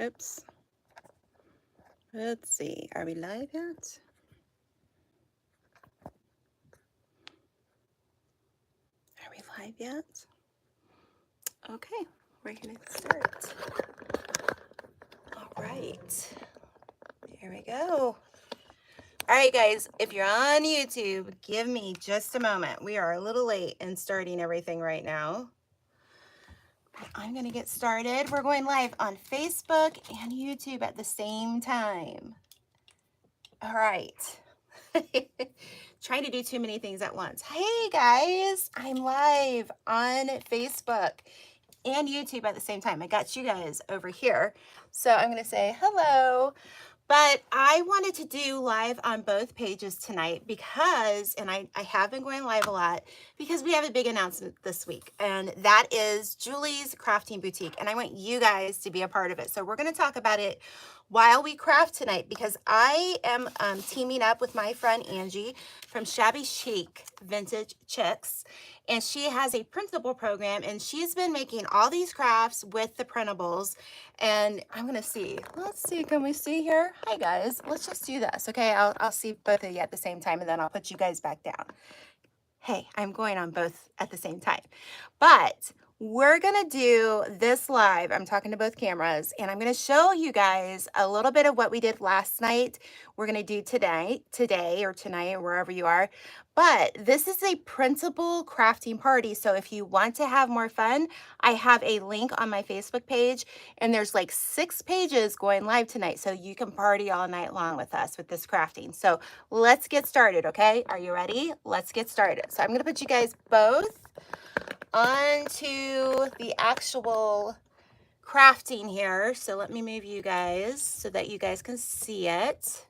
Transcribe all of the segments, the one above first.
Oops. Let's see. Are we live yet? Are we live yet? Okay, we're going to start. All right. Here we go. All right, guys, if you're on YouTube, give me just a moment. We are a little late in starting everything right now. I'm going to get started. We're going live on Facebook and YouTube at the same time. All right. Trying to do too many things at once. Hey, guys, I'm live on Facebook and YouTube at the same time. I got you guys over here. So I'm going to say hello. But I wanted to do live on both pages tonight because, and I have been going live a lot, because we have a big announcement this week, and that is Julie's Crafting Boutique, and I want you guys to be a part of it. So we're going to talk about it while we craft tonight, because I am teaming up with my friend Angie from Shabby Chic Vintage Chicks, and she has a printable program, and she's been making all these crafts with the printables. And I'm gonna see, let's see, can we see here? Hi guys, let's just do this, okay? I'll see both of you at the same time, and then I'll put you guys back down. Hey, I'm going on both at the same time. But we're gonna do this live. I'm talking to both cameras, and I'm gonna show you guys a little bit of what we did last night. We're gonna do today or tonight, or wherever you are. But this is a printable crafting party. So if you want to have more fun, I have a link on my Facebook page, and there's like 6 pages going live tonight. So you can party all night long with us with this crafting. So let's get started, okay? Are you ready? Let's get started. So I'm gonna put you guys both onto the actual crafting here. So let me move you guys so that you guys can see it.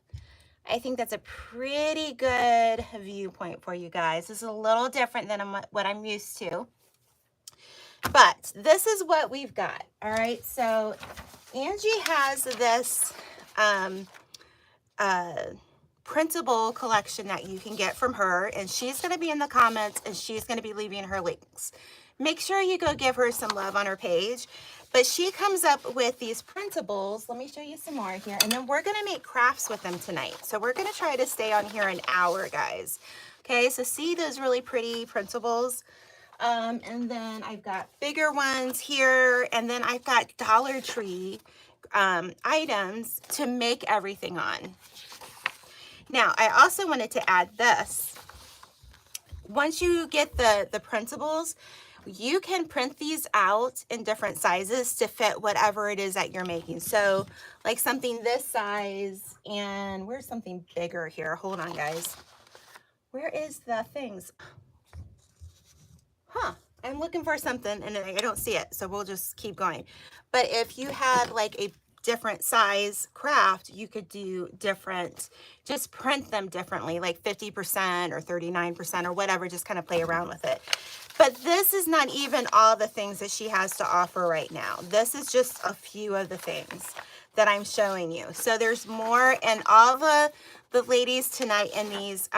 I think that's a pretty good viewpoint for you guys. This is a little different than what I'm used to. But this is what we've got. All right. So Angie has this printable collection that you can get from her, and she's going to be in the comments, and she's going to be leaving her links. Make sure you go give her some love on her page. But she comes up with these printables. Let me show you some more here, and then we're going to make crafts with them tonight. So we're going to try to stay on here an hour, guys. Okay, so see those really pretty printables? And then I've got bigger ones here, and then I've got Dollar Tree items to make everything on. Now, I also wanted to add this. Once you get the printables, you can print these out in different sizes to fit whatever it is that you're making. So like something this size, and where's something bigger here? Hold on, guys. Where is the things? Huh, I'm looking for something and I don't see it. So we'll just keep going. But if you had like a different size craft, you could do different, just print them differently, like 50% or 39% or whatever, just kind of play around with it. But this is not even all the things that she has to offer right now. This is just a few of the things that I'm showing you. So there's more, and all the ladies tonight in these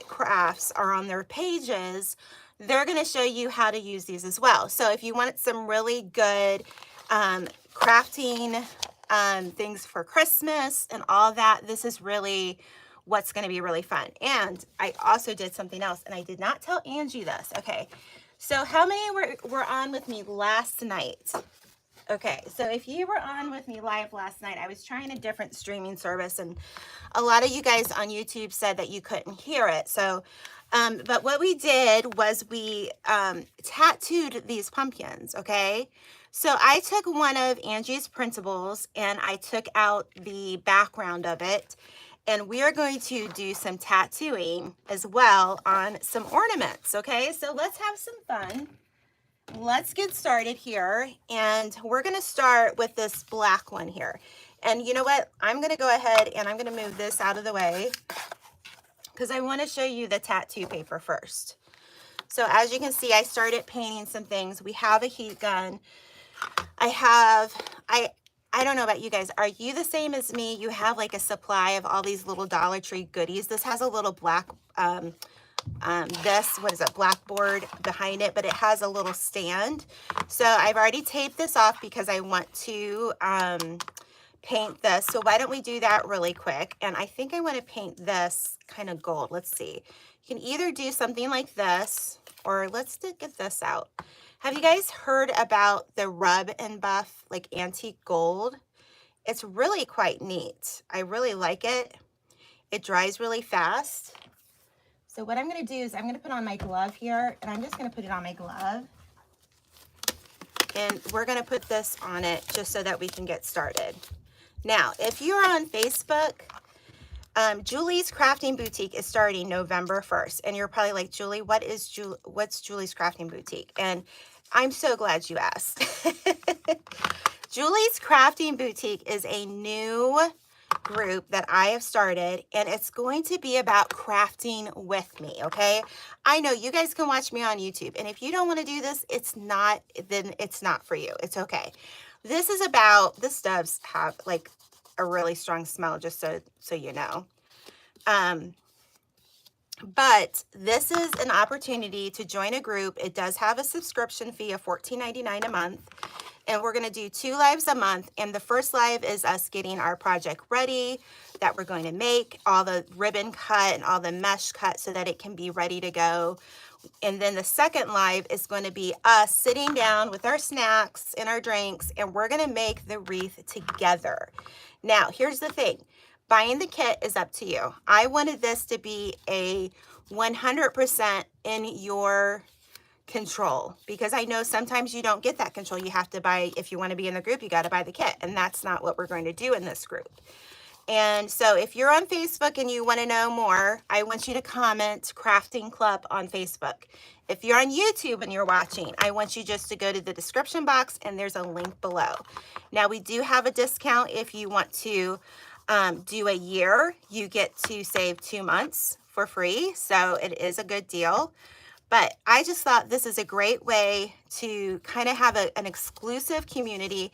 crafts are on their pages. They're going to show you how to use these as well. So if you want some really good crafting things for Christmas and all that, this is really what's going to be really fun. And I also did something else, and I did not tell Angie this. Okay, so how many were on with me last night? Okay, so if you were on with me live last night, I was trying a different streaming service, and a lot of you guys on YouTube said that you couldn't hear it. So but what we did was we tattooed these pumpkins, okay? So I took one of Angie's printables, and I took out the background of it, and we are going to do some tattooing as well on some ornaments, okay? So let's have some fun. Let's get started here, and we're going to start with this black one here. And you know what? I'm going to go ahead and I'm going to move this out of the way, because I want to show you the tattoo paper first. So as you can see, I started painting some things. We have a heat gun. I don't know about you guys. Are you the same as me? You have like a supply of all these little Dollar Tree goodies. This has a little black, what is it, blackboard behind it, but it has a little stand. So I've already taped this off because I want to paint this. So why don't we do that really quick? And I think I want to paint this kind of gold. Let's see. You can either do something like this, or let's get this out. Have you guys heard about the rub and buff, like antique gold? It's really quite neat. I really like it. It dries really fast. So what I'm going to do is I'm going to put on my glove here, and I'm just going to put it on my glove. And we're going to put this on it just so that we can get started. Now, if you're on Facebook, Julie's Crafting Boutique is starting November 1st. And you're probably like, Julie, what's Julie's Crafting Boutique? And I'm so glad you asked. Julie's Crafting Boutique is a new group that I have started, and it's going to be about crafting with me, okay? I know you guys can watch me on YouTube, and if you don't want to do this, then it's not for you. It's okay. This does have like a really strong smell, just so you know. But this is an opportunity to join a group. It does have a subscription fee of $14.99 a month. And we're going to do 2 lives a month. And the first live is us getting our project ready that we're going to make, all the ribbon cut and all the mesh cut so that it can be ready to go. And then the second live is going to be us sitting down with our snacks and our drinks, and we're going to make the wreath together. Now, here's the thing. Buying the kit is up to you. I wanted this to be a 100% in your control, because I know sometimes you don't get that control. You have to buy, if you want to be in the group, you got to buy the kit, and that's not what we're going to do in this group. And so if you're on Facebook and you want to know more, I want you to comment Crafting Club on Facebook. If you're on YouTube and you're watching, I want you just to go to the description box and there's a link below. Now, we do have a discount if you want to do a year. You get to save 2 months for free, so it is a good deal. But I just thought this is a great way to kind of have an exclusive community.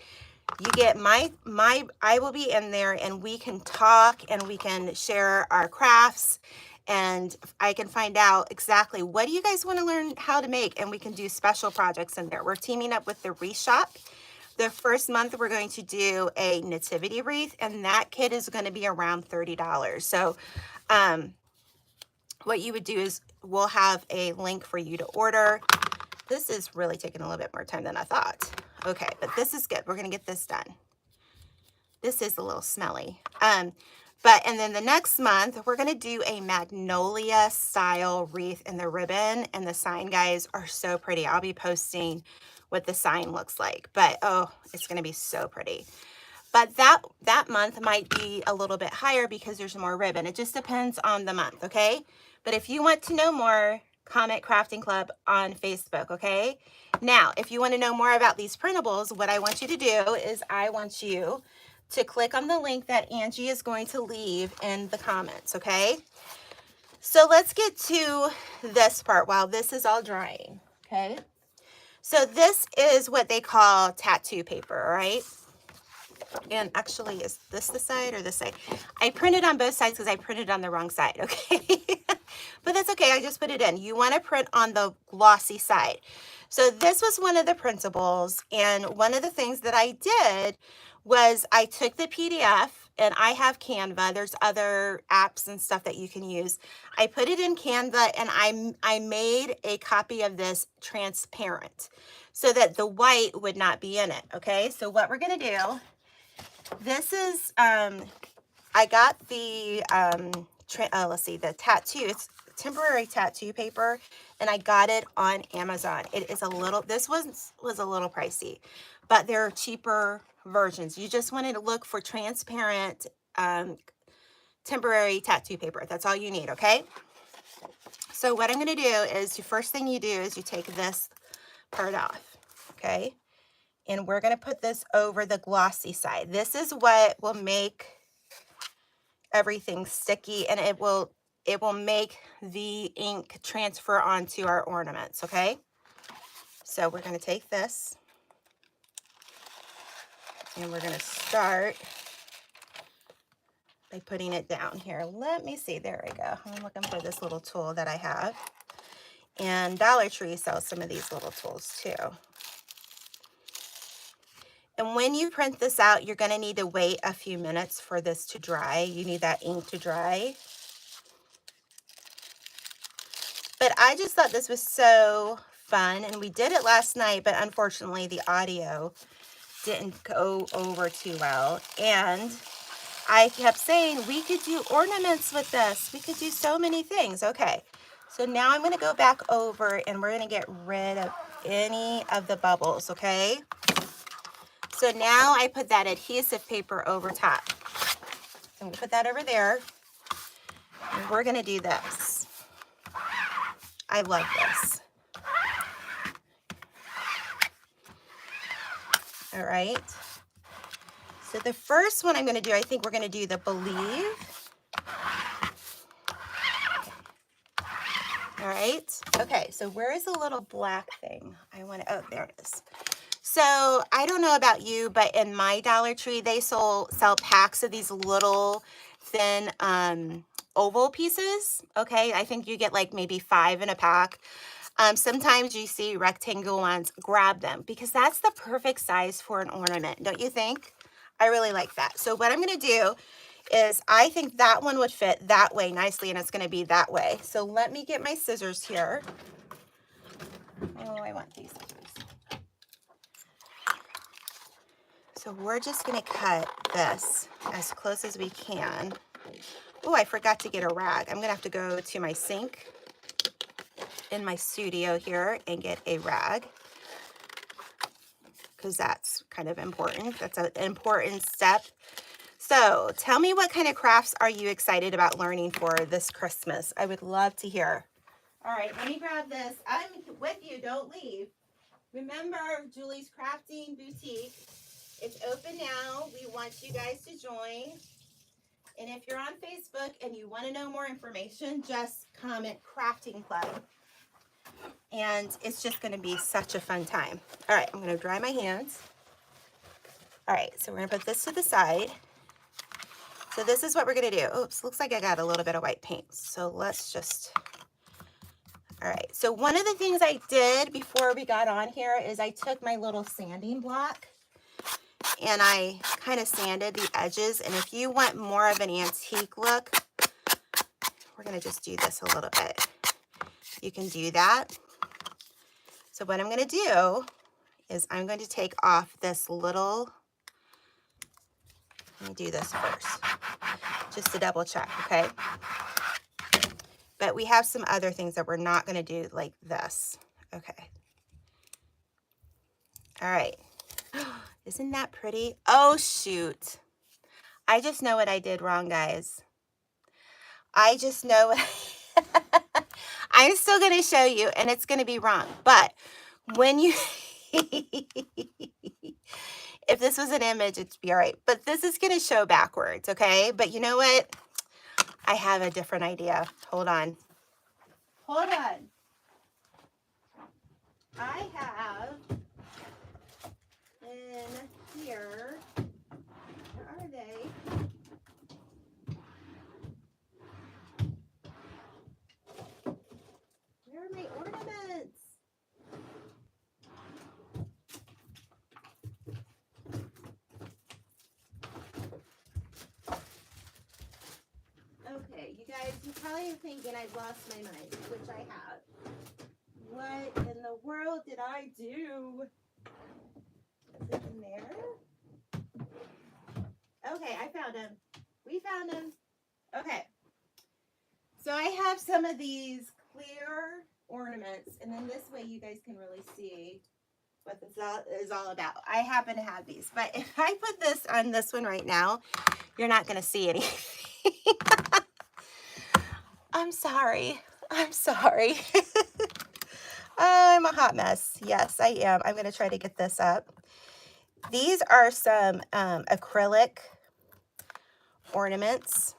You get I will be in there, and we can talk and we can share our crafts, and I can find out exactly what do you guys want to learn how to make, and we can do special projects in there. We're teaming up with the Wreath Shop. The first month we're going to do a nativity wreath, and that kit is going to be around $30. So what you would do is we'll have a link for you to order. This is really taking a little bit more time than I thought. Okay, but this is good. We're going to get this done. This is a little smelly. And then the next month, we're going to do a magnolia style wreath in the ribbon, and the sign, guys, are so pretty. I'll be posting what the sign looks like, but oh, it's going to be so pretty. But that month might be a little bit higher because there's more ribbon. It just depends on the month, okay? But if you want to know more, comment Crafting Club on Facebook, okay? Now, if you want to know more about these printables, what I want you to do is I want you to click on the link that Angie is going to leave in the comments, okay? So let's get to this part while this is all drying, okay? So this is what they call tattoo paper, right? And actually, is this the side or this side? I printed on both sides because I printed on the wrong side, okay? But that's okay, I just put it in. You want to print on the glossy side. So this was one of the printables, and one of the things that I did was I took the PDF, and I have Canva. There's other apps and stuff that you can use. I put it in Canva, and I made a copy of this transparent so that the white would not be in it, okay? So what we're going to do, this is, I got the, let's see, the tattoo, it's temporary tattoo paper, and I got it on Amazon. It is a little, this was a little pricey, but there are cheaper versions. You just want to look for transparent, temporary tattoo paper. That's all you need, okay? So what I'm going to do is, the first thing you do is you take this part off, okay? And we're going to put this over the glossy side. This is what will make everything sticky, and it will make the ink transfer onto our ornaments, okay? So we're going to take this, and we're going to start by putting it down here. Let me see. There we go. I'm looking for this little tool that I have. And Dollar Tree sells some of these little tools too. And when you print this out, you're going to need to wait a few minutes for this to dry. You need that ink to dry. But I just thought this was so fun, and we did it last night, but unfortunately the audio didn't go over too well. And I kept saying we could do ornaments with this. We could do so many things. Okay, so now I'm going to go back over and we're going to get rid of any of the bubbles, okay? So now I put that adhesive paper over top. So I'm going to put that over there. And we're going to do this. I love this. All right. So the first one I'm going to do, I think we're going to do the believe. All right. Okay. So where is the little black thing? I want to, oh, there it is. So I don't know about you, but in my Dollar Tree, they sell packs of these little thin oval pieces. Okay. I think you get like maybe 5 in a pack. Sometimes you see rectangle ones, grab them because that's the perfect size for an ornament. Don't you think? I really like that. So what I'm going to do is I think that one would fit that way nicely, and it's going to be that way. So let me get my scissors here. Oh, I want these scissors. So we're just going to cut this as close as we can. Oh, I forgot to get a rag. I'm going to have to go to my sink in my studio here and get a rag, because that's kind of important. That's an important step. So tell me, what kind of crafts are you excited about learning for this Christmas? I would love to hear. All right, let me grab this. I'm with you. Don't leave. Remember, Julie's Crafting Boutique. It's open now. We want you guys to join. And if you're on Facebook and you want to know more information, just comment Crafting Club. And it's just going to be such a fun time. All right, I'm going to dry my hands. All right, so we're going to put this to the side. So this is what we're going to do. Oops, looks like I got a little bit of white paint. So let's just, all right. So one of the things I did before we got on here is I took my little sanding block and I kind of sanded the edges. And if you want more of an antique look, we're going to just do this a little bit. You can do that. So what I'm going to do is I'm going to take off this little, let me do this first, just to double check, okay? But we have some other things that we're not going to do like this. Okay. All right. Isn't that pretty? Oh, shoot. I just know what I did wrong, guys. I just know what I'm still going to show you, and it's going to be wrong. But when you, if this was an image, it'd be all right. But this is going to show backwards, okay? But you know what? I have a different idea. Hold on. Hold on. I have in here, where are they? Where are my ornaments? Okay, you guys, you're probably thinking I've lost my mind, which I have. What in the world did I do? Is it in there? Okay, I found him. We found him. Okay. So I have some of these clear ornaments, and then this way you guys can really see what this is all about. I happen to have these, but if I put this on this one right now, you're not going to see anything. I'm sorry. I'm sorry. I'm a hot mess. Yes, I am. I'm going to try to get this up. These are some acrylic ornaments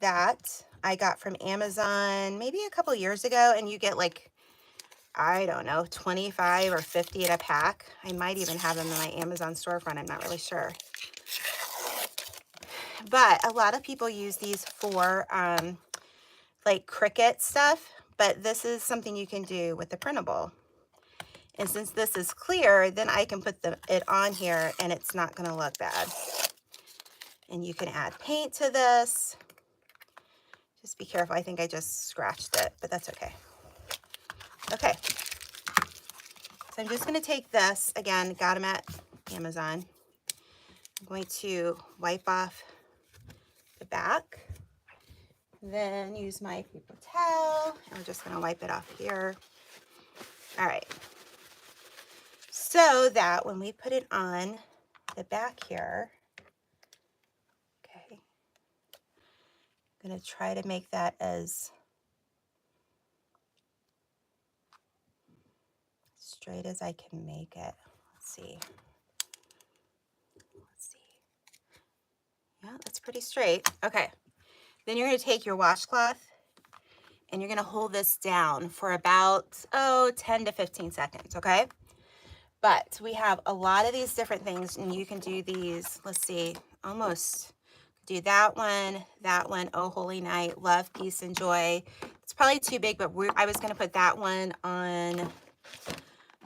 that I got from Amazon maybe a couple years ago, and you get like, I don't know, 25 or 50 in a pack. I might even have them in my Amazon storefront. I'm not really sure. But a lot of people use these for like Cricut stuff, but this is something you can do with the printable. And since this is clear, then I can put it on here and it's not gonna look bad. And you can add paint to this. Just be careful, I think I just scratched it, but that's okay. Okay, so I'm just gonna take this, again, got them at Amazon. I'm going to wipe off the back, then use my paper towel, and we're just gonna wipe it off here. All right, so that when we put it on the back here, okay, I'm gonna try to make that as straight as I can make it. Let's see. Yeah, that's pretty straight. Okay, then you're gonna take your washcloth and you're gonna hold this down for about, 10 to 15 seconds, okay? But we have a lot of these different things and you can do these, let's see, almost do that one, oh holy night, love, peace, and joy. It's probably too big, but I was gonna put that one on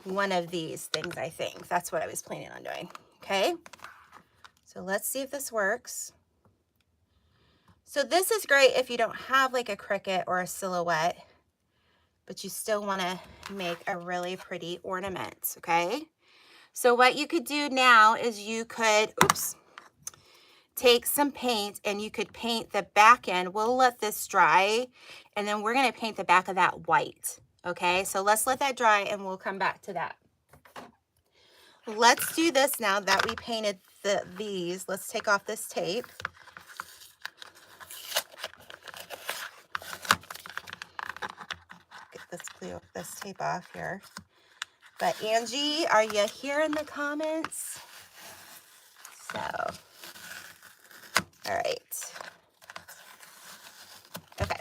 one of these things, I think. That's what I was planning on doing, okay? So let's see if this works. So this is great if you don't have like a cricket or a silhouette, but you still wanna make a really pretty ornament, okay? So what you could do now is you could, take some paint and you could paint the back end. We'll let this dry and then we're gonna paint the back of that white, okay? So let's let that dry and we'll come back to that. Let's do this now that we painted these. Let's take off this tape. Get this tape off here. But Angie, are you here in the comments? So, all right. Okay.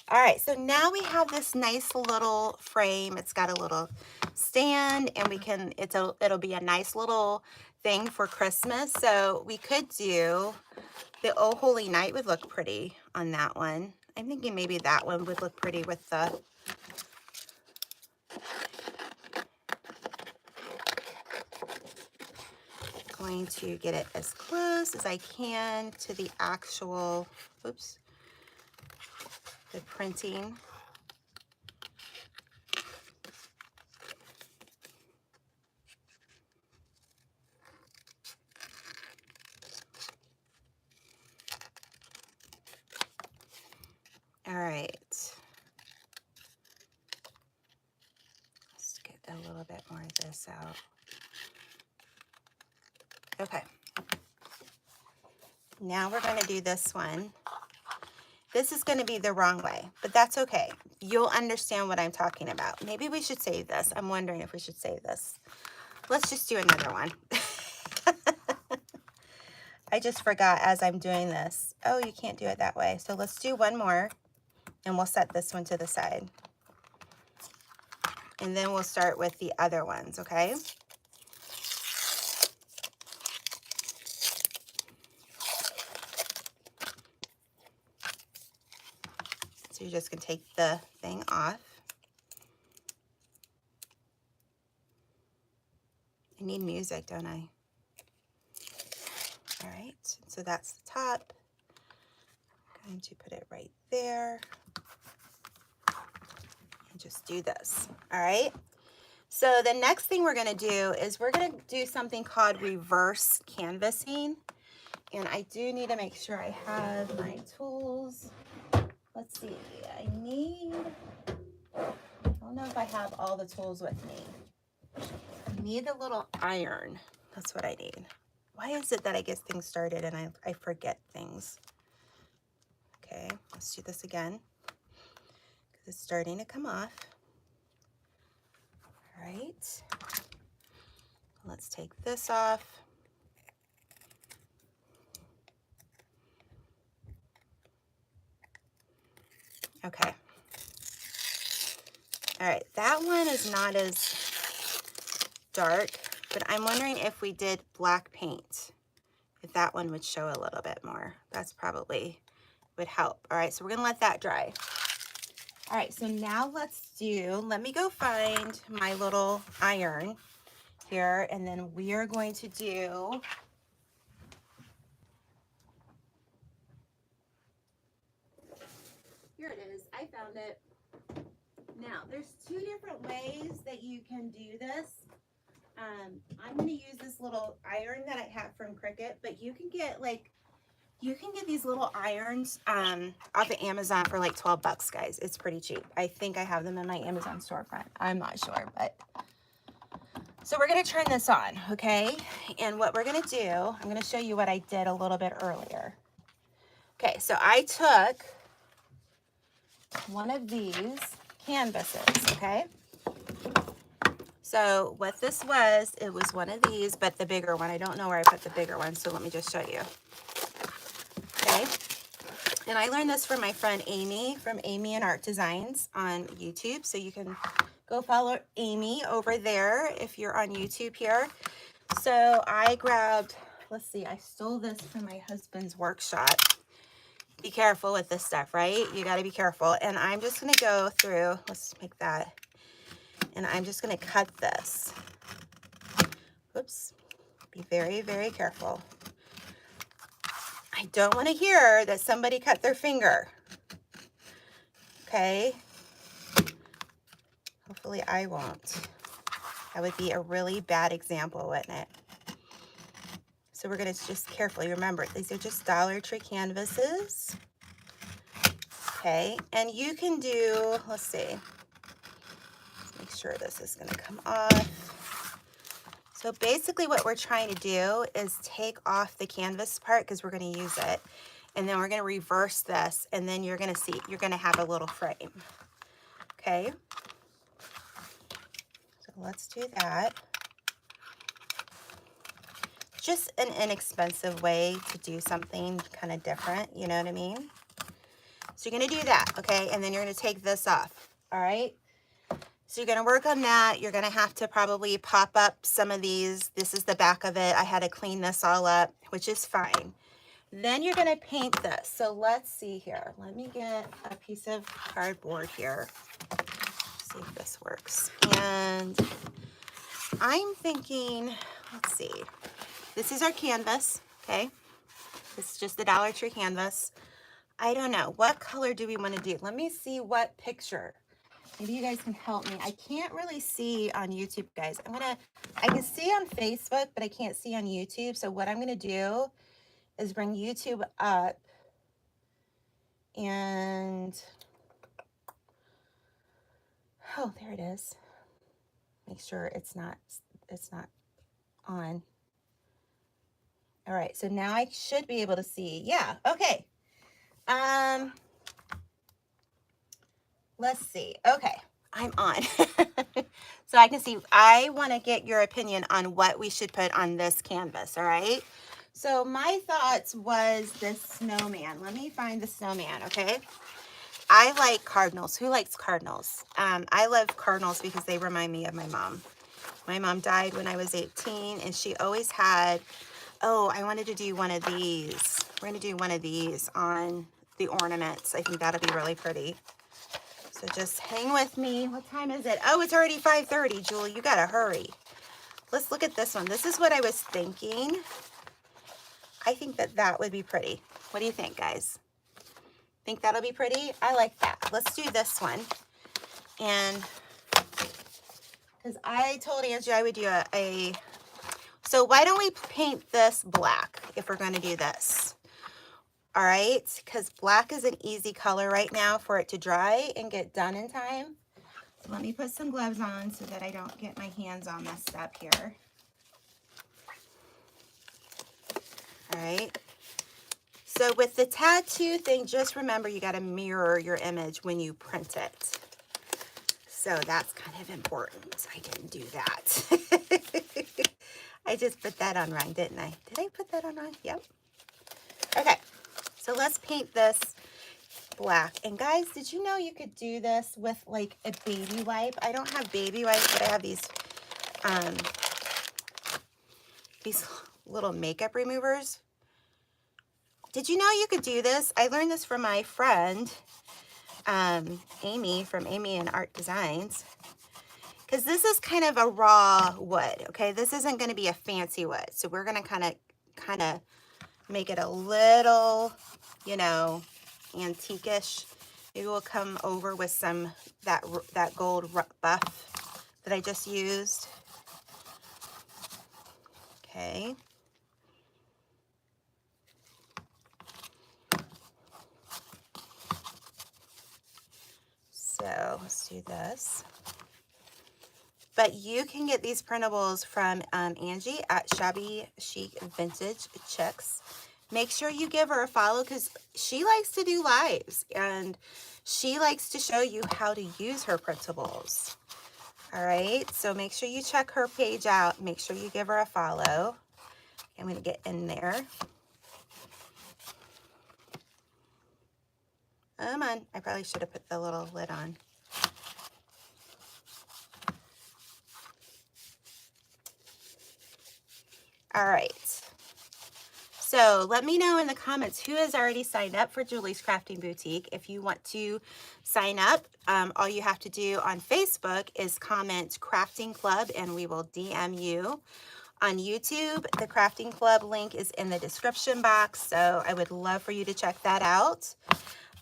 All right, so now we have this nice little frame. It's got a little stand and it'll be a nice little thing for Christmas. So we could do the Oh Holy Night would look pretty on that one. I'm thinking maybe that one would look pretty with the going to get it as close as I can to the actual, the printing. All right. Let's get a little bit more of this out. Okay. Now we're going to do this one. This is going to be the wrong way, but that's okay. You'll understand what I'm talking about. Maybe we should save this. I'm wondering if we should save this. Let's just do another one. I just forgot as I'm doing this. Oh, you can't do it that way. So let's do one more and we'll set this one to the side. And then we'll start with the other ones, okay? So you're just gonna take the thing off. I need music, don't I? All right, so that's the top. I'm going to put it right there. And just do this, all right? So the next thing we're gonna do is we're gonna do something called reverse canvassing. And I do need to make sure I have my tools. Let's see, I don't know if I have all the tools with me. I need a little iron. That's what I need. Why is it that I get things started and I forget things? Okay, let's do this again. Because it's starting to come off. All right. Let's take this off. Okay. All right, that one is not as dark, but I'm wondering if we did black paint, if that one would show a little bit more. That's probably would help. All right, so we're gonna let that dry. All right, so now let me go find my little iron here, and then we are going to do, here it is, I found it. Now, there's two different ways that you can do this. I'm going to use this little iron that I have from Cricut, but you can get these little irons off of Amazon for like 12 bucks, guys. It's pretty cheap. I think I have them in my Amazon storefront. I'm not sure, but so we're going to turn this on, okay? And what we're going to do, I'm going to show you what I did a little bit earlier. Okay, so I took one of these canvases, okay? So what this was, it was one of these, but the bigger one. I don't know where I put the bigger one, so let me just show you. Okay, and I learned this from my friend Amy, from Amy and Art Designs on YouTube, so you can go follow Amy over there if you're on YouTube here. So I grabbed, let's see, I stole this from my husband's workshop. Be careful with this stuff, right? You got to be careful. And I'm just going to go through, let's make that, and I'm just going to cut this. Oops. Be very, very careful. I don't want to hear that somebody cut their finger. Okay. Hopefully I won't. That would be a really bad example, wouldn't it? So we're going to just carefully remember, these are just Dollar Tree canvases. Okay. And you can do, let's see. Let's make sure this is going to come off. So basically what we're trying to do is take off the canvas part because we're going to use it. And then we're going to reverse this, and then you're going to see, you're going to have a little frame. Okay. So let's do that. Just an inexpensive way to do something kind of different, you know what I mean? So you're going to do that, okay? And then you're going to take this off, all right? So you're going to work on that. You're going to have to probably pop up some of these. This is the back of it. I had to clean this all up, which is fine. Then you're going to paint this. So let's see here. Let me get a piece of cardboard here. See if this works. And I'm thinking, let's see. This is our canvas, okay? This is just the Dollar Tree canvas. I don't know. What color do we want to do? Let me see what picture. Maybe you guys can help me. I can't really see on YouTube, guys. I can see on Facebook, but I can't see on YouTube. So what I'm going to do is bring YouTube up and, oh, there it is. Make sure it's not on. All right, so now I should be able to see. Yeah, okay. Let's see. Okay, I'm on. So I can see, I want to get your opinion on what we should put on this canvas, all right? So my thoughts was this snowman. Let me find the snowman, okay? I like cardinals. Who likes cardinals? I love cardinals because they remind me of my mom. My mom died when I was 18, and she always had, oh, I wanted to do one of these. We're going to do one of these on the ornaments. I think that'll be really pretty. So just hang with me. What time is it? Oh, it's already 5:30, Julie. You got to hurry. Let's look at this one. This is what I was thinking. I think that would be pretty. What do you think, guys? Think that'll be pretty? I like that. Let's do this one. And because I told Angie I would do so why don't we paint this black if we're going to do this? All right, because black is an easy color right now for it to dry and get done in time. So let me put some gloves on so that I don't get my hands all messed up here. All right. So with the tattoo thing, just remember you got to mirror your image when you print it. So that's kind of important. I didn't do that. I just put that on wrong, didn't I? Did I put that on wrong? Yep. Okay. So let's paint this black. And guys, did you know you could do this with like a baby wipe? I don't have baby wipes, but I have these little makeup removers. Did you know you could do this? I learned this from my friend. Amy from Amy and Art Designs, because this is kind of a raw wood. Okay, this isn't going to be a fancy wood, so we're going to kind of make it a little, you know, antique-ish. Maybe we'll come over with some that gold buff that I just used. Okay. So let's do this. But you can get these printables from Angie at Shabby Chic Vintage Chicks. Make sure you give her a follow because she likes to do lives and she likes to show you how to use her printables. All right, so make sure you check her page out. Make sure you give her a follow. I'm going to get in there. Come on. I probably should have put the little lid on. All right. So let me know in the comments who has already signed up for Julie's Crafting Boutique. If you want to sign up, all you have to do on Facebook is comment Crafting Club and we will DM you. On YouTube, the Crafting Club link is in the description box, so I would love for you to check that out.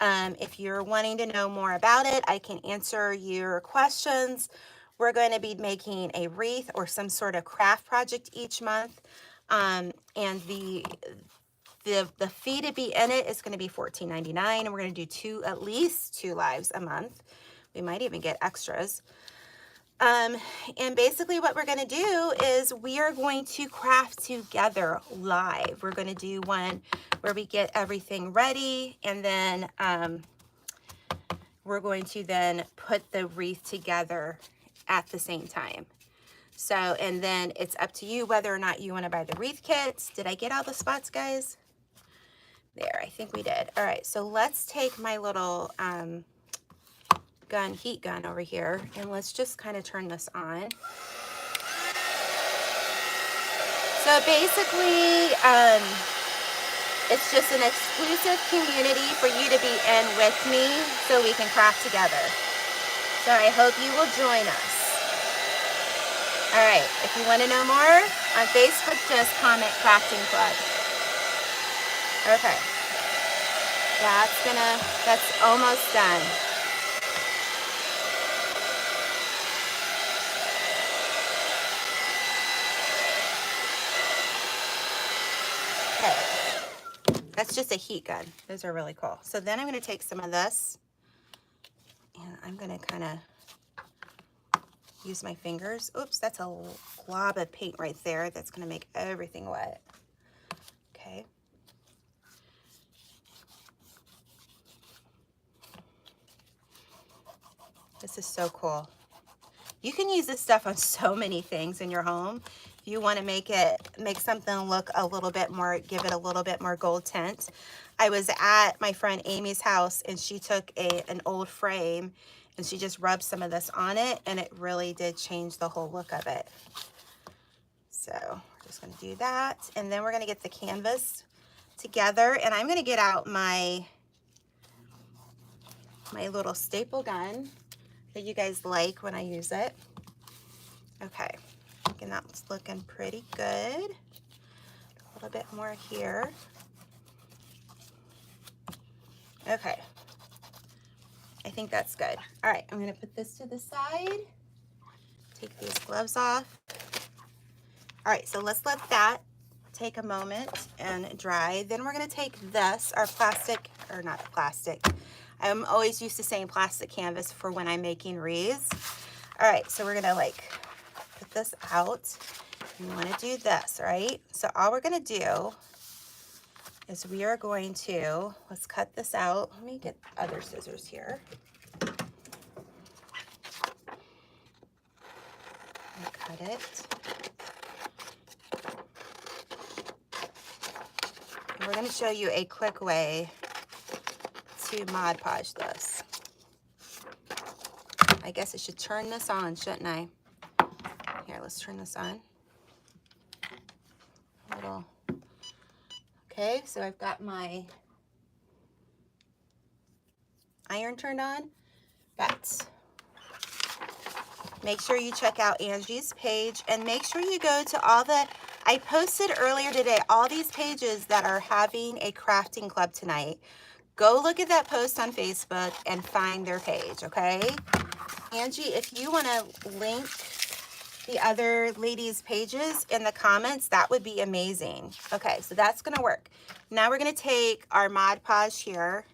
If you're wanting to know more about it, I can answer your questions. We're going to be making a wreath or some sort of craft project each month. And the fee to be in it is going to be $14.99, and we're going to do at least two lives a month. We might even get extras. And basically what we're going to do is we are going to craft together live. We're going to do one where we get everything ready, and then we're going to then put the wreath together at the same time. So, and then it's up to you whether or not you want to buy the wreath kits. Did I get all the spots, guys? There, I think we did. All right, so let's take my little heat gun over here, and let's just kind of turn this on. So basically, it's just an exclusive community for you to be in with me so we can craft together. So I hope you will join us. All right, if you want to know more, on Facebook, just comment Crafting Club. Okay, that's almost done. Okay, that's just a heat gun. Those are really cool. So then I'm going to take some of this, and I'm going to kind of use my fingers. Oops, that's a glob of paint right there. That's going to make everything wet. Okay. This is so cool. You can use this stuff on so many things in your home. If you want to make something look a little bit more, give it a little bit more gold tint. I was at my friend Amy's house, and she took an old frame and she just rubbed some of this on it, and it really did change the whole look of it. So we're just going to do that, and then we're going to get the canvas together, and I'm going to get out my little staple gun that you guys like when I use it. Okay, and that's looking pretty good. A little bit more here. Okay, I think that's good. All right, I'm gonna put this to the side. Take these gloves off. All right, so let's let that take a moment and dry. Then we're gonna take this, our plastic, or not plastic. I'm always used to saying plastic canvas for when I'm making wreaths. All right, so we're gonna put this out. You wanna do this, right? So all we're gonna do is we are going to, let's cut this out. Let me get other scissors here. Cut it. And we're going to show you a quick way to Mod Podge this. I guess I should turn this on, shouldn't I? Here, let's turn this on. Okay, so I've got my iron turned on. But make sure you check out Angie's page, and make sure you go to all the, I posted earlier today, all these pages that are having a crafting club tonight. Go look at that post on Facebook and find their page, okay? Angie, if you want to link the other ladies' pages in the comments, that would be amazing. Okay, so that's going to work. Now we're going to take our Mod Podge here,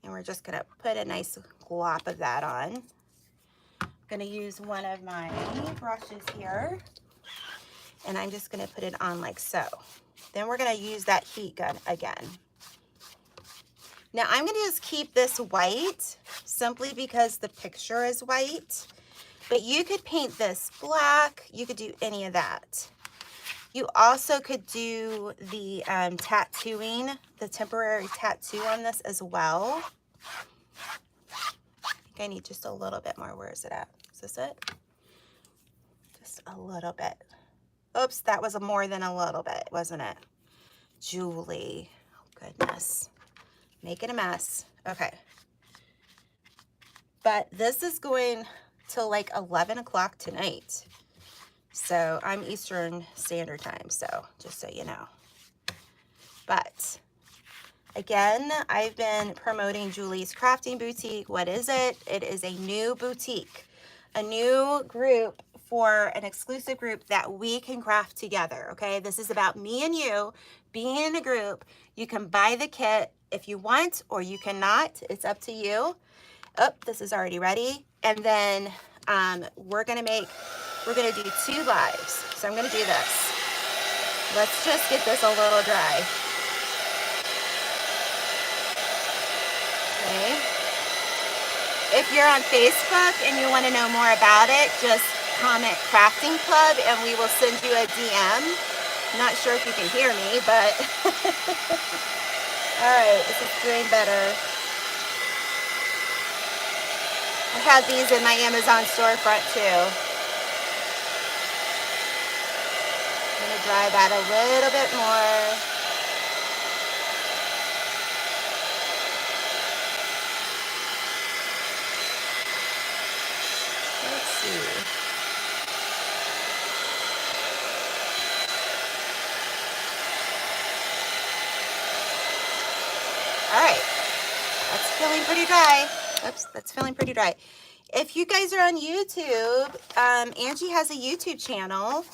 and we're just going to put a nice glop of that on. Going to use one of my brushes here, and I'm just going to put it on like so. Then we're going to use that heat gun again. Now I'm going to just keep this white simply because the picture is white, but you could paint this black. You could do any of that. You also could do the tattooing, the temporary tattoo on this as well. I think I need just a little bit more. Where is it at? Is this it? Just a little bit. Oops, that was more than a little bit, wasn't it? Julie, oh, goodness. Making a mess. Okay. But this is going till like 11 o'clock tonight. So I'm Eastern Standard Time, so just so you know. But again, I've been promoting Julie's Crafting Boutique. What is it? It is a new boutique, a new group, for an exclusive group that we can craft together, okay? This is about me and you being in a group. You can buy the kit if you want, or you cannot. It's up to you. Oh, this is already ready. And then we're gonna do 2 lives. So I'm gonna do this. Let's just get this a little dry. Okay. If you're on Facebook and you want to know more about it, just comment Crafting Club and we will send you a DM. I'm not sure if you can hear me, but all right, this is doing better. I have these in my Amazon storefront too. I'm going to dry that a little bit more. Let's see. All right, that's feeling pretty dry. Oops, that's feeling pretty dry. If you guys are on YouTube, Angie has a YouTube channel,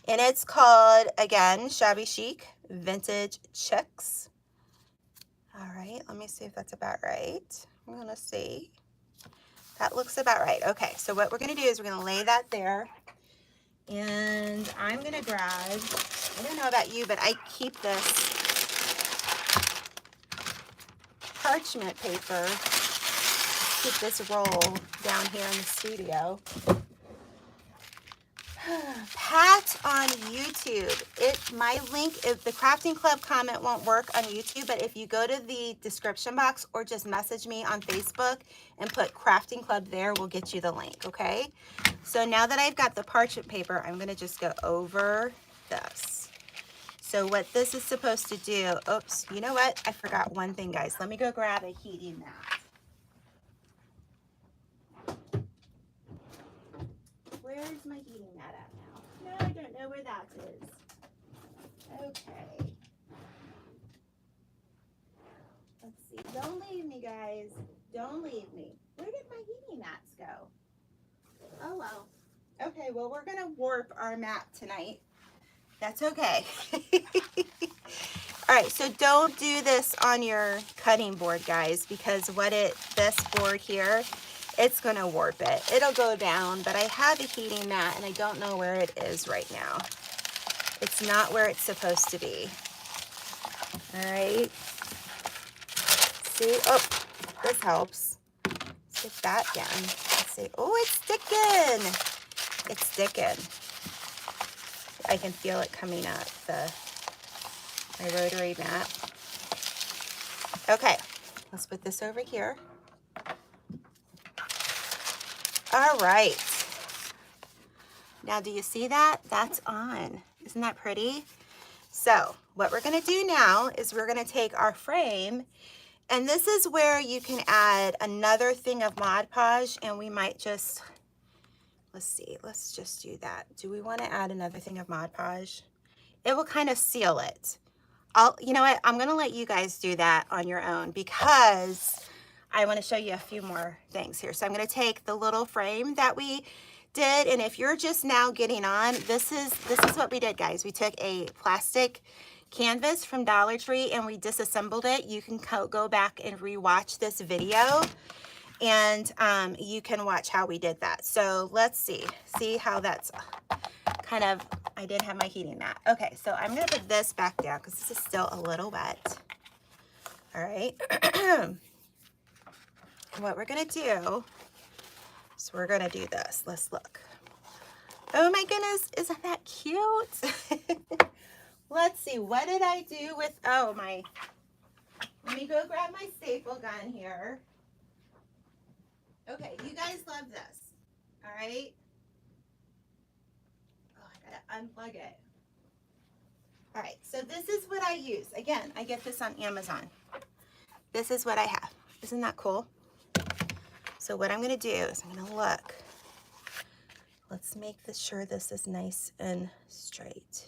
and it's called, again, Shabby Chic Vintage Chicks. All right, let me see if that's about right. I'm gonna see. That looks about right. Okay, so what we're gonna do is we're gonna lay that there, and I'm gonna grab, I don't know about you, but I keep this parchment paper, keep this roll down here in the studio. Pat on YouTube, my link, if the Crafting Club comment won't work on YouTube, but if you go to the description box or just message me on Facebook and put Crafting Club there, we'll get you the link, okay? So now that I've got the parchment paper, I'm gonna just go over this. So what this is supposed to do, oops, you know what? I forgot one thing, guys. Let me go grab a heating mat. Where's my heating mat at now? No, I don't know where that is. Okay. Let's see. Don't leave me, guys. Don't leave me. Where did my heating mats go? Oh, well. Okay, well, we're going to warp our mat tonight. That's okay. All right, so don't do this on your cutting board, guys, because this board here, it's going to warp it. It'll go down, but I have a heating mat, and I don't know where it is right now. It's not where it's supposed to be. All right. See? Oh, this helps. Let's get that down. Let's see. Oh, it's sticking. It's sticking. I can feel it coming up, my rotary mat. Okay, let's put this over here. All right. Now, do you see that? That's on. Isn't that pretty? So what we're going to do now is we're going to take our frame And this is where you can add another thing of Mod Podge, and we might just, let's see, let's just do that. Do we want to add another thing of Mod Podge? It will kind of seal it. You know what, I'm gonna let you guys do that on your own because I want to show you a few more things here. So I'm gonna take the little frame that we did, and if you're just now getting on, this is what we did, guys. We took a plastic canvas from Dollar Tree and we disassembled it. You can go back and rewatch this video, and you can watch how we did that. So let's see how that's kind of, I did have my heating mat. Okay, so I'm gonna put this back down because this is still a little wet. All right. What we're gonna do is we're gonna do this. Let's look. Oh my goodness, isn't that cute? Let's see, what did I do with, oh my, let me go grab my staple gun here. Okay, you guys love this, all right? Oh, I gotta unplug it. All right, so this is what I use. Again, I get this on Amazon. This is what I have. Isn't that cool? So what I'm gonna do is I'm gonna look. Let's make sure this is nice and straight.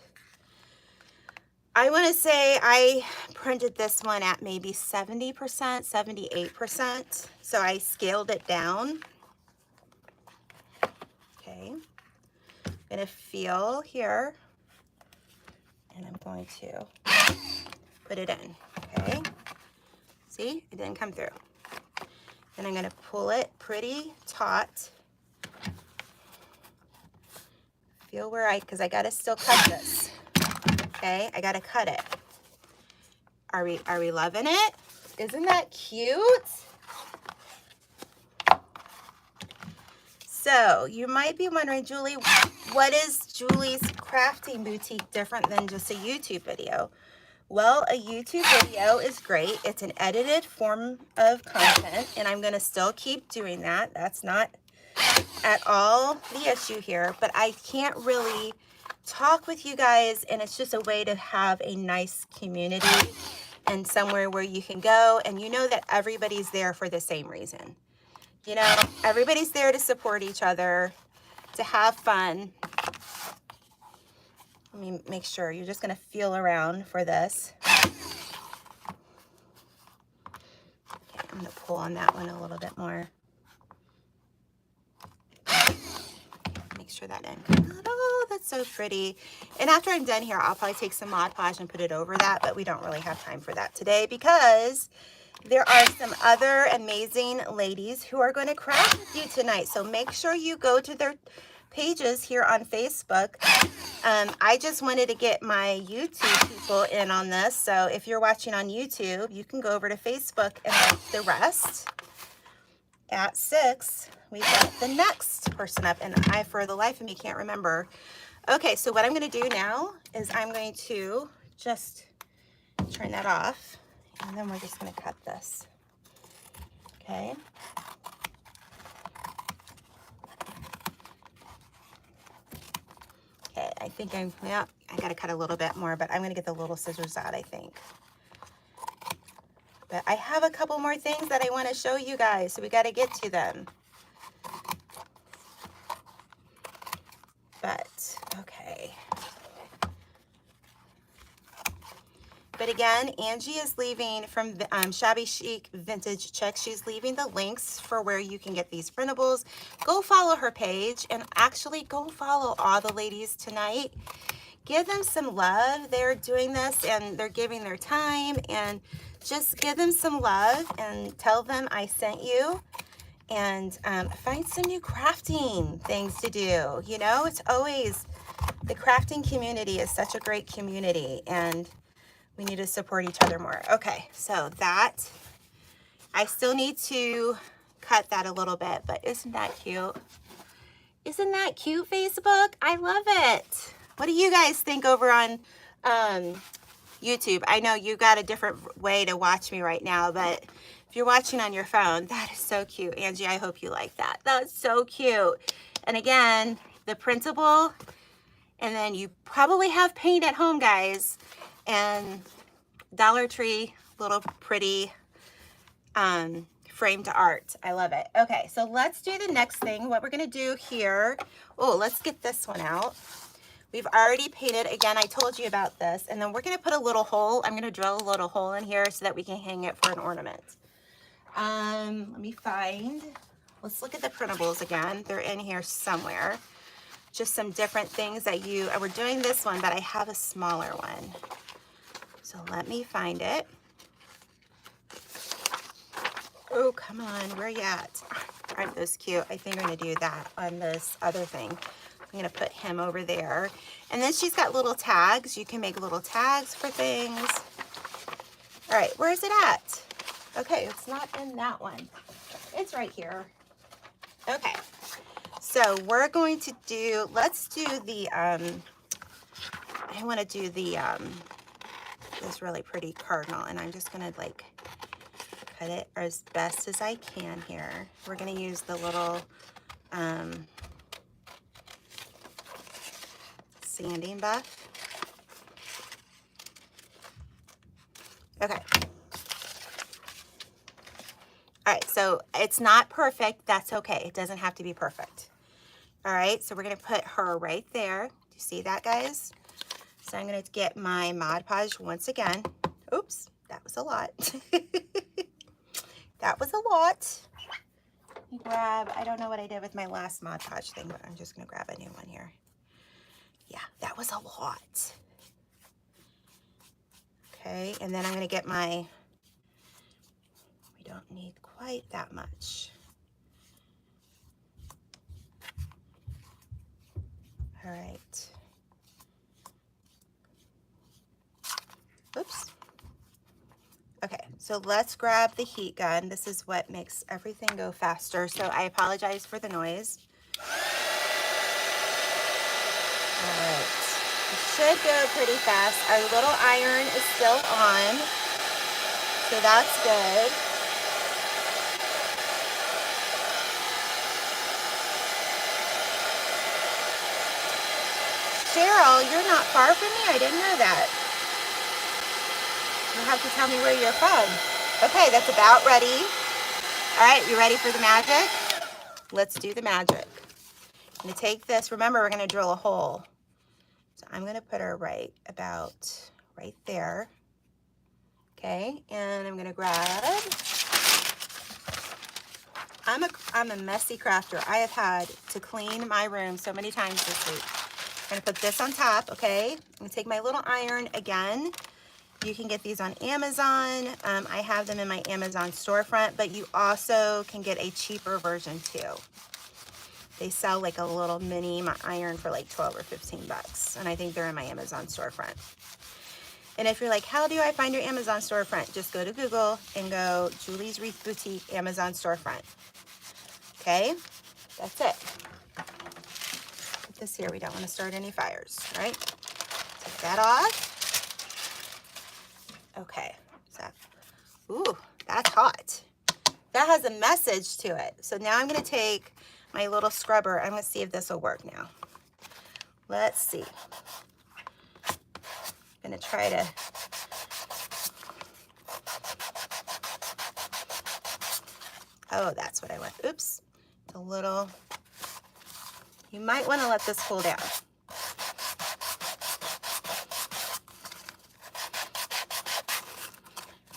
I wanna say I printed this one at maybe 70%, 78%. So I scaled it down. Okay, I'm gonna feel here, and I'm going to put it in, okay? See, it didn't come through. And I'm gonna pull it pretty taut. Feel where because I gotta still cut this. Okay, I gotta cut it. Are we loving it? Isn't that cute? So you might be wondering, Julie, what is Julie's crafting boutique different than just a YouTube video? Well, a YouTube video is great. It's an edited form of content, and I'm gonna still keep doing that. That's not at all the issue here, but I can't really talk with you guys, and it's just a way to have a nice community and somewhere where you can go and you know that everybody's there for the same reason. You know, everybody's there to support each other, to have fun. Let me make sure. You're just going to feel around for this. Okay, I'm going to pull on that one a little bit more. Make sure that in. Oh, that's so pretty. And after I'm done here, I'll probably take some Mod Podge and put it over that, but we don't really have time for that today because there are some other amazing ladies who are going to craft with you tonight. So make sure you go to their pages here on Facebook. I just wanted to get my YouTube people in on this. So if you're watching on YouTube, you can go over to Facebook and watch the rest. At 6, we got the next person up, and I, for the life of me, can't remember. Okay, so what I'm going to do now is I'm going to just turn that off, and then we're just going to cut this. Okay. Okay, I think yeah, I got to cut a little bit more, but I'm going to get the little scissors out, I think. But I have a couple more things that I want to show you guys, so we got to get to them. But, okay. But again, Angie is leaving from Shabby Chic Vintage Chicks. She's leaving the links for where you can get these printables. Go follow her page, and actually go follow all the ladies tonight. Give them some love. They're doing this, and they're giving their time, and just give them some love and tell them I sent you, and find some new crafting things to do. You know, it's always, the crafting community is such a great community, and we need to support each other more. Okay, so that, I still need to cut that a little bit, but isn't that cute? Isn't that cute, Facebook? I love it. What do you guys think over on YouTube? I know you got a different way to watch me right now, but if you're watching on your phone, that is so cute. Angie, I hope you like that. That's so cute. And again, the printable, and then you probably have paint at home, guys, and Dollar Tree little pretty framed art. I love it. Okay, so let's do the next thing. What we're gonna do here, oh, let's get this one out. We've already painted, again, I told you about this, and then we're gonna put a little hole. I'm gonna drill a little hole in here so that we can hang it for an ornament. Let me find, let's look at the printables again. They're in here somewhere. Just some different things that we're doing this one, but I have a smaller one. So let me find it. Oh, come on, where you at? Aren't those cute? I think I'm gonna do that on this other thing. I'm gonna put him over there. And then she's got little tags. You can make little tags for things. All right, where is it at? Okay, it's not in that one. It's right here. Okay, so we're going to do, let's do the, I wanna do the, this really pretty cardinal, and I'm just gonna like cut it as best as I can here. We're gonna use the little sanding buff. Okay. All right, so it's not perfect. That's okay. It doesn't have to be perfect. All right, so we're gonna put her right there. Do you see that, guys? So I'm gonna get my Mod Podge once again. Oops, that was a lot. That was a lot. Let me grab, I don't know what I did with my last Mod Podge thing, but I'm just gonna grab a new one here. Yeah, that was a lot. Okay, and then I'm gonna get my, we don't need quite that much. All right. Oops. Okay, so let's grab the heat gun. This is what makes everything go faster, so I apologize for the noise. All right, it should go pretty fast. Our little iron is still on, so that's good. Cheryl, you're not far from me? I didn't know that. You'll have to tell me where you're from. Okay, that's about ready. All right, you ready for the magic? Let's do the magic. I'm gonna take this, remember we're gonna drill a hole. So I'm gonna put her right about right there. Okay, and I'm gonna grab, I'm a messy crafter. I have had to clean my room so many times this week. I'm gonna put this on top, okay? I'm gonna take my little iron again. You can get these on Amazon. I have them in my Amazon storefront, but you also can get a cheaper version too. They sell like a little mini iron for like 12 or 15 bucks. And I think they're in my Amazon storefront. And if you're like, how do I find your Amazon storefront? Just go to Google and go Julie's Wreath Boutique Amazon storefront. Okay, that's it. Put this here, we don't want to start any fires, right? Take that off. Okay, so, ooh, that's hot. That has a message to it. So now I'm gonna take my little scrubber. I'm gonna see if this will work now. Let's see. I'm gonna try to, oh, that's what I want. Oops, it's a little, you might wanna let this cool down.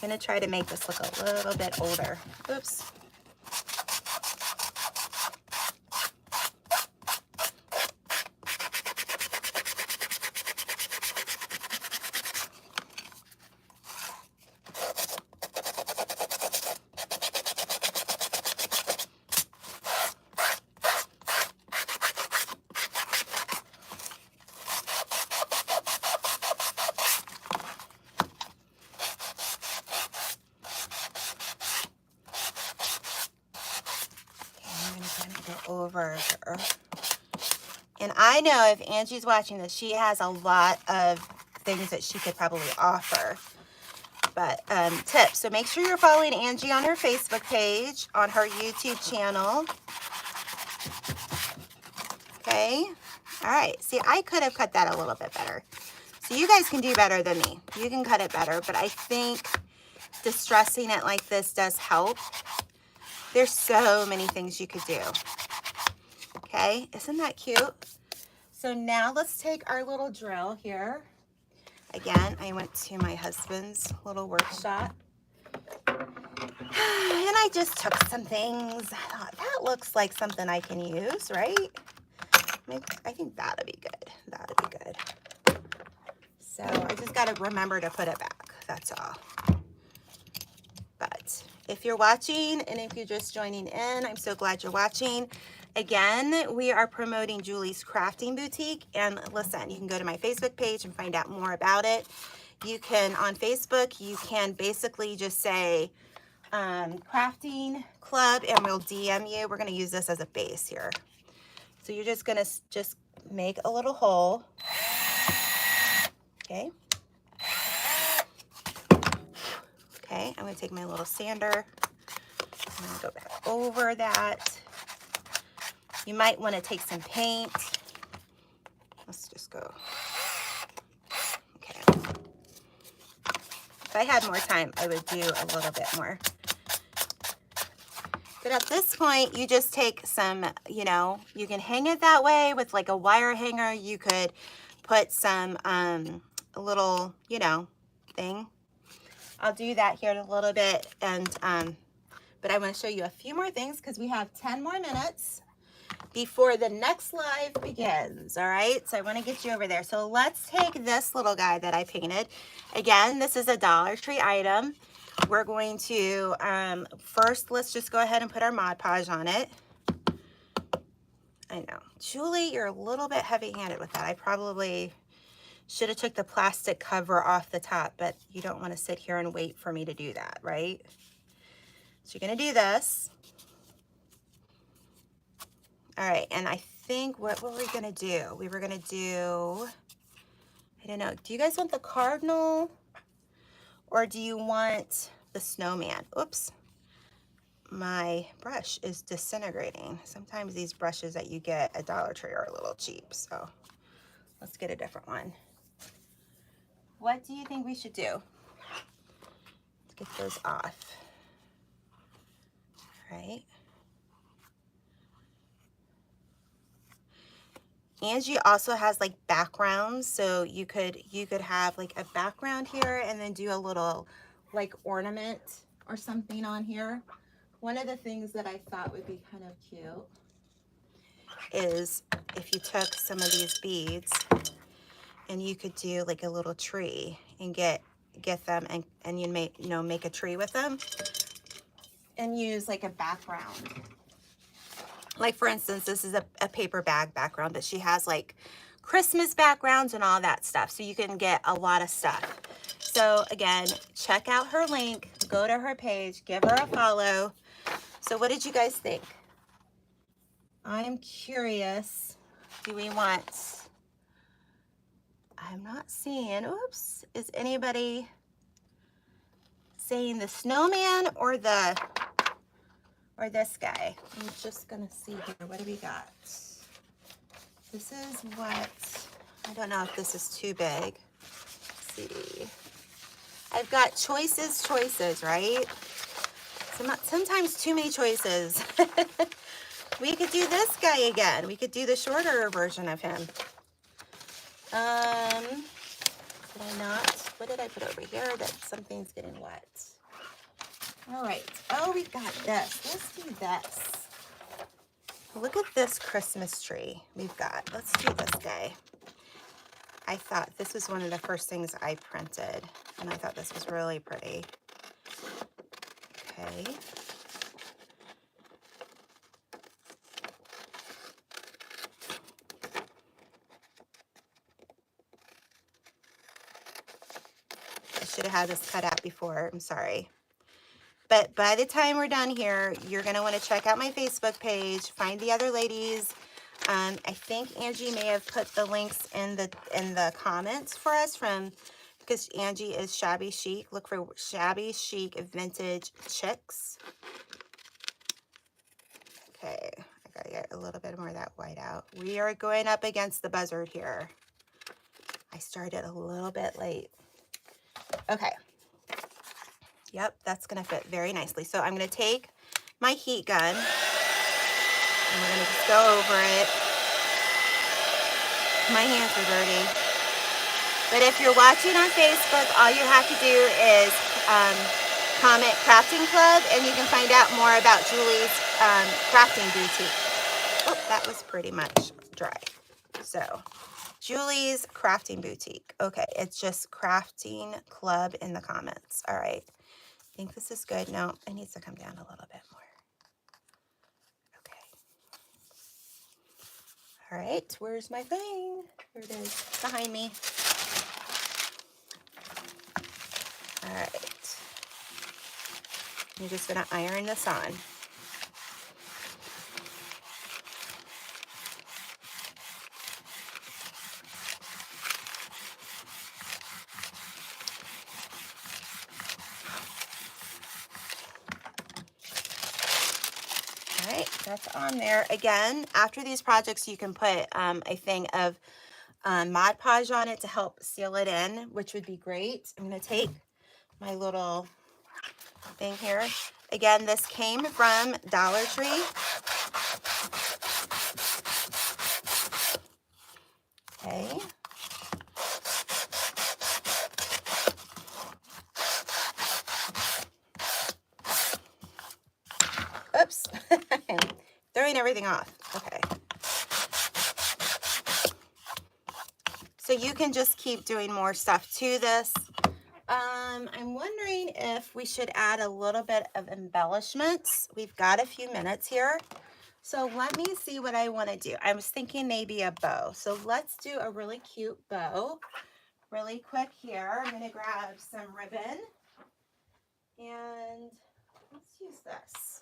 I'm gonna try to make this look a little bit older. Oops. Over her. And I know if Angie's watching this, she has a lot of things that she could probably offer. But tips. So make sure you're following Angie on her Facebook page, on her YouTube channel. Okay. All right. See, I could have cut that a little bit better. So you guys can do better than me. You can cut it better, but I think distressing it like this does help. There's so many things you could do. Okay, isn't that cute? So now let's take our little drill here. Again, I went to my husband's little workshop. And I just took some things. I thought, that looks like something I can use, right? I think that'll be good. That'll be good. So I just got to remember to put it back. That's all. But if you're watching and if you're just joining in, I'm so glad you're watching. Again, we are promoting Julie's Crafting Boutique. And listen, you can go to my Facebook page and find out more about it. You can, on Facebook, you can basically just say, crafting club, and we'll DM you. We're going to use this as a base here. So you're just going to just make a little hole. Okay. Okay, I'm going to take my little sander. I'm going to go back over that. You might want to take some paint. Let's just go. Okay. If I had more time, I would do a little bit more. But at this point, you just take some, you know, you can hang it that way with like a wire hanger. You could put some, a little, you know, thing. I'll do that here in a little bit. And, but I want to show you a few more things because we have 10 more minutes before the next live begins. All right. So I want to get you over there. So let's take this little guy that I painted. Again, this is a Dollar Tree item. We're going to, first, let's just go ahead and put our Mod Podge on it. I know. Julie, you're a little bit heavy-handed with that. I probably should have took the plastic cover off the top, but you don't want to sit here and wait for me to do that, right? So you're going to do this. All right, and I think, what were we going to do? We were going to do, I don't know. Do you guys want the cardinal? Or do you want the snowman? Oops, my brush is disintegrating. Sometimes these brushes that you get at Dollar Tree are a little cheap, so let's get a different one. What do you think we should do? Let's get those off. All right. Angie also has like backgrounds, so you could have like a background here and then do a little like ornament or something on here. One of the things that I thought would be kind of cute is if you took some of these beads and you could do like a little tree and get them and you make a tree with them and use like a background. Like for instance, this is a paper bag background, but she has like Christmas backgrounds and all that stuff. So you can get a lot of stuff. So again, check out her link, go to her page, give her a follow. So what did you guys think? I'm curious. Do we want, I'm not seeing, oops, is anybody saying the snowman or this guy? I'm just gonna see here. What do we got? This is what, I don't know if this is too big. Let's see. I've got choices, right? Sometimes too many choices. We could do this guy again. We could do the shorter version of him. Did I not? What did I put over here that something's getting wet? All right. Oh, we've got this. Let's do this. Look at this Christmas tree we've got. Let's do this guy. I thought this was one of the first things I printed, and I thought this was really pretty. Okay. I should have had this cut out before. I'm sorry. But by the time we're done here, you're going to want to check out my Facebook page, find the other ladies. I think Angie may have put the links in the comments for us because Angie is Shabby Chic. Look for Shabby Chic Vintage Chicks. Okay, I gotta get a little bit more of that white out. We are going up against the buzzard here. I started a little bit late. Okay. Yep, that's gonna fit very nicely. So I'm gonna take my heat gun and we're gonna just go over it. My hands are dirty. But if you're watching on Facebook, all you have to do is comment Crafting Club and you can find out more about Julie's crafting boutique. Oh, that was pretty much dry. So, Julie's Crafting Boutique. Okay, it's just Crafting Club in the comments. All right. I think this is good. No, it needs to come down a little bit more. Okay. All right, where's my thing? Here it is, behind me. All right. I'm just gonna iron this on. All right, that's on there. Again, after these projects, you can put a thing of Mod Podge on it to help seal it in, which would be great. I'm gonna take my little thing here. Again, this came from Dollar Tree. Okay. Oops. I'm throwing everything off. Okay. So you can just keep doing more stuff to this. I'm wondering if we should add a little bit of embellishments. We've got a few minutes here. So let me see what I want to do. I was thinking maybe a bow. So let's do a really cute bow. Really quick here. I'm going to grab some ribbon. And let's use this.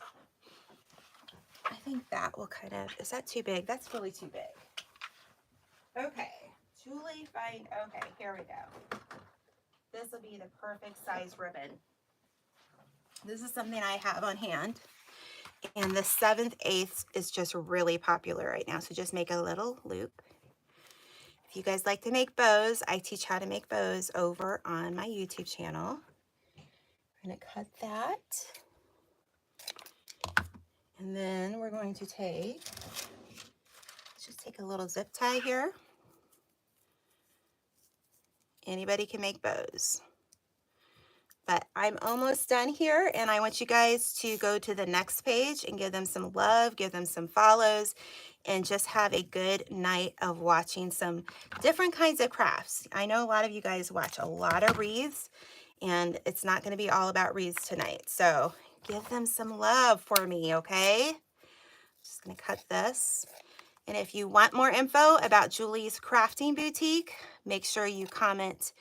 I think that will kind of, is that too big? That's really too big. Okay. Julie, okay, here we go. This will be the perfect size ribbon. This is something I have on hand. And the 7/8 is just really popular right now. So just make a little loop. If you guys like to make bows, I teach how to make bows over on my YouTube channel. I'm going to cut that. And then we're going to let's just take a little zip tie here. Anybody can make bows. But I'm almost done here, and I want you guys to go to the next page and give them some love, give them some follows, and just have a good night of watching some different kinds of crafts. I know a lot of you guys watch a lot of wreaths, and it's not going to be all about wreaths tonight. So give them some love for me, okay? Just going to cut this. And if you want more info about Julie's Crafting Boutique, make sure you comment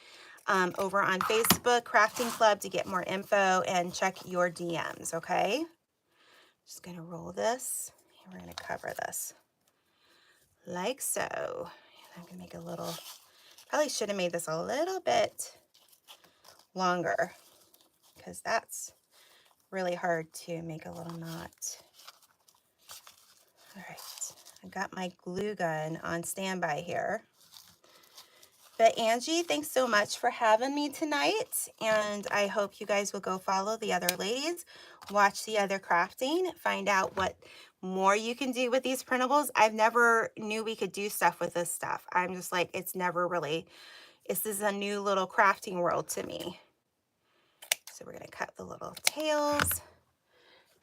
over on Facebook, Crafting Club, to get more info and check your DMs, okay? Just gonna roll this and we're gonna cover this like so. I'm gonna make a little, probably should have made this a little bit longer because that's really hard to make a little knot. All right, I got my glue gun on standby here. But Angie, thanks so much for having me tonight. And I hope you guys will go follow the other ladies, watch the other crafting, find out what more you can do with these printables. I've never knew we could do stuff with this stuff. I'm just like, it's never really, this is a new little crafting world to me. So we're going to cut the little tails.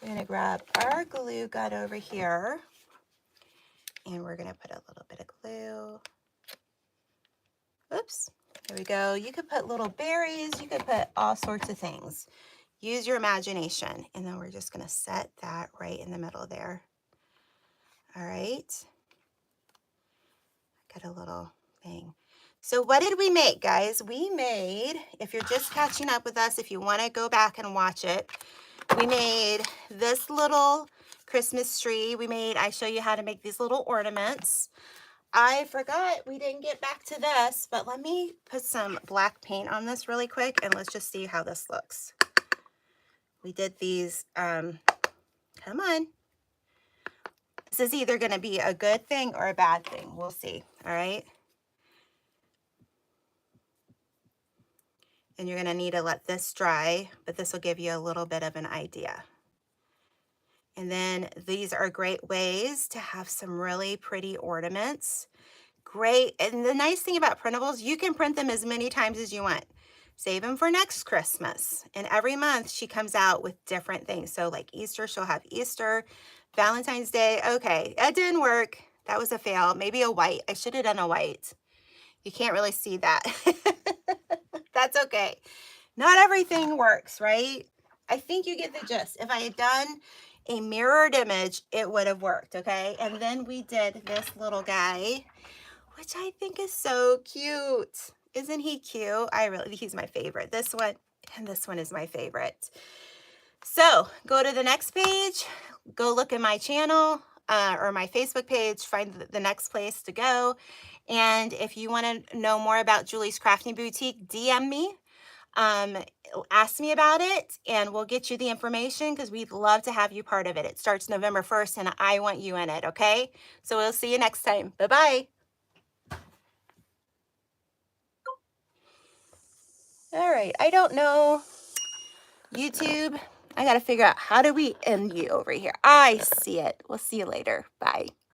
We're going to grab our glue gun over here. And we're going to put a little bit of glue. Oops, there we go. You could put little berries. You could put all sorts of things. Use your imagination. And then we're just going to set that right in the middle there. All right. Got a little thing. So what did we make, guys? We made, if you're just catching up with us, if you want to go back and watch it, we made this little Christmas tree. I show you how to make these little ornaments. I forgot we didn't get back to this, but let me put some black paint on this really quick and let's just see how this looks. We did these, come on. This is either going to be a good thing or a bad thing. We'll see, all right? and you're gonna need to let this dry, but this will give you a little bit of an idea. And then these are great ways to have some really pretty ornaments. Great. And the nice thing about printables, you can print them as many times as you want. Save them for next Christmas. And every month she comes out with different things. So like Easter, she'll have Easter, Valentine's Day. Okay, that didn't work. That was a fail. Maybe a white. I should have done a white. You can't really see that. That's okay. Not everything works, right? I think you get the gist. If I had done a mirrored image, it would have worked, okay? And then we did this little guy, which I think is so cute. Isn't he cute? He's my favorite. This one and this one is my favorite. So go to the next page, go look at my channel or my Facebook page, find the next place to go. And if you want to know more about Julie's Crafting Boutique, DM me. Ask me about it and we'll get you the information because we'd love to have you part of it. It starts November 1st and I want you in it, okay? So we'll see you next time. Bye-bye. All right, I don't know. YouTube, I got to figure out how do we end you over here. I see it. We'll see you later. Bye.